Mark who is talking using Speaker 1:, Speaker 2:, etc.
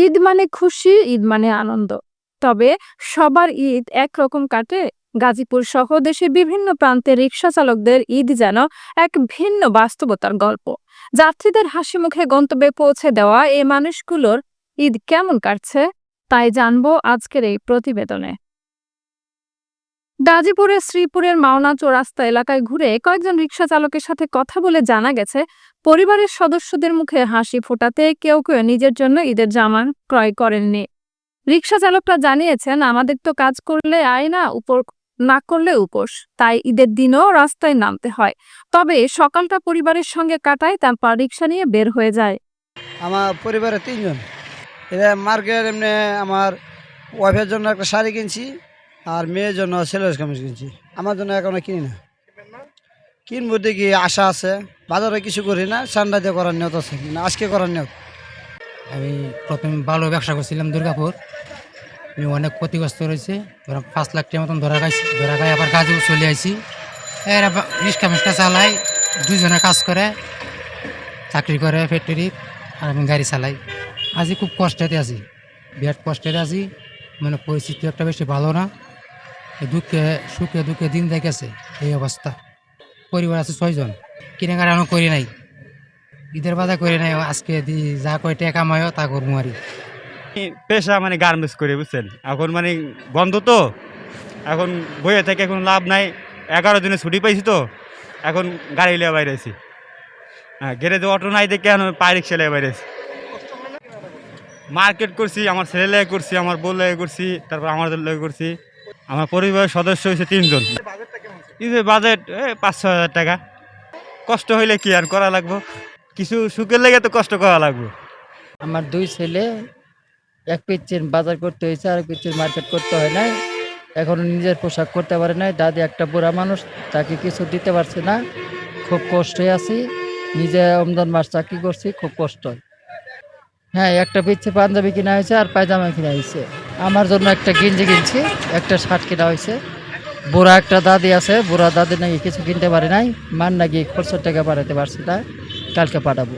Speaker 1: ঈদ মানে খুশি, ঈদ মানে আনন্দ। তবে সবার ঈদ একরকম কাটে? গাজীপুর সহ দেশের বিভিন্ন প্রান্তে রিকশা চালকদের ঈদ যেন এক ভিন্ন বাস্তবতার গল্প। যাত্রীদের হাসি মুখে গন্তব্যে পৌঁছে দেওয়া এই মানুষগুলোর ঈদ কেমন কাটছে, তাই জানবো আজকের এই প্রতিবেদনে। গাজীপুরের শ্রীপুরের মাওনা চৌরাস্তা এলাকায় ঘুরে কয়েকজন রিকশা চালকের সাথে কথা বলে জানা গেছে, পরিবারের সদস্যদের মুখে হাসি ফোটাতে কেউ কেউ নিজের জন্য ঈদের জামা ক্রয় করেননি। রিকশা চালকরা জানিয়েছেন, আমাদের তো কাজ করলে আয় না, উপর না করলে উপোস, তাই ঈদের দিনও রাস্তায় নামতে হয়। তবে সকালটা পরিবারের সঙ্গে কাটায়, তারপর রিকশা নিয়ে বের হয়ে যায়।
Speaker 2: আমার পরিবারে ৩ জন। এটা মার্কেট এমনি আমার ওয়াইফের জন্য একটা শাড়ি কিনছি, আর মেয়ের জন্য সেলের কামিজ কিনছি। আমার জন্য এখনো কিনি না, কিনবো দেখি আশা আছে। বাজারে কিছু করি না, সান্ডাতে করার নিয়ত আছে, না আজকে করার নিয়ত।
Speaker 3: আমি প্রথমে ভালো ব্যবসা করছিলাম দুর্গাপুর। আমি অনেক ক্ষতিগ্রস্ত রয়েছে, ধরো 5 লাখ টাকা মতন ধরা খাই আবার কাজেও চলে আসি। এরা রিক্সা মিক্সা চালাই, দুজনে কাজ করে, চাকরি করে ফ্যাক্টরির, আর আমি গাড়ি চালাই। আজ খুব কষ্টেতে আছি, বিরাট কষ্টেতে আছি। মানে পরিস্থিতি একটা বেশি ভালো না, এই সুখে দুঃখে দিন দেখেছে এই অবস্থা। পরিবার আছে 6 জন, কেনাকাটা এখনো করি নাই, ঈদের বাজার করি নাই। আজকে যা কয় টাকা কামায়ও তা করবো আর
Speaker 4: পেশা মানে গার্মেন্টস করে, বুঝছেন? এখন মানে বন্ধ তো, এখন বইয়ে থেকে এখন লাভ নাই। 11 দিনে ছুটি পাইছি তো, এখন গাড়ি লিয়ে বাইরে আছি। হ্যাঁ, গ্যারেজে অটো নাই দেখে এখন পায়ে রিক্সা লিয়ে বাইরে আছি। মার্কেট করছি, আমার ছেলে লেগে করছি, আমার বউ লেগে করছি, তারপর আমাদের লেগে করছি। আমার পরিবারের সদস্য হয়েছে 3 জন। ঈদের বাজেট 5-6 হাজার টাকা। কষ্ট হইলে কি আর করা লাগবো, কিছু সুখের লেগে তো কষ্ট করা লাগবে।
Speaker 5: আমার 2 ছেলে, এক পিচ্ছির বাজার করতে হয়েছে, আর পিচ্ছির মার্কেট করতে হয় নাই। এখনো নিজের পোশাক করতে পারে নাই। দাদি একটা বুড়া মানুষ, তাকে কিছু দিতে পারছে না, খুব কষ্টে আছি। নিজে রমজান মাস চাকরি করছি, খুব কষ্ট। হ্যাঁ, একটা পিচ্ছে পাঞ্জাবি কিনা হয়েছে আর পায়জামা কিনা হয়েছে। আমার জন্য একটা গেঞ্জি কিনছি, একটা শার্ট কিনা হয়েছে। বুড়া একটা দাদি আছে, বুড়া দাদি নাকি কিছু কিনতে পারে নাই, মান নাকি খরচের টাকা পাঠাতে পারছি না, কালকে পাঠাবো।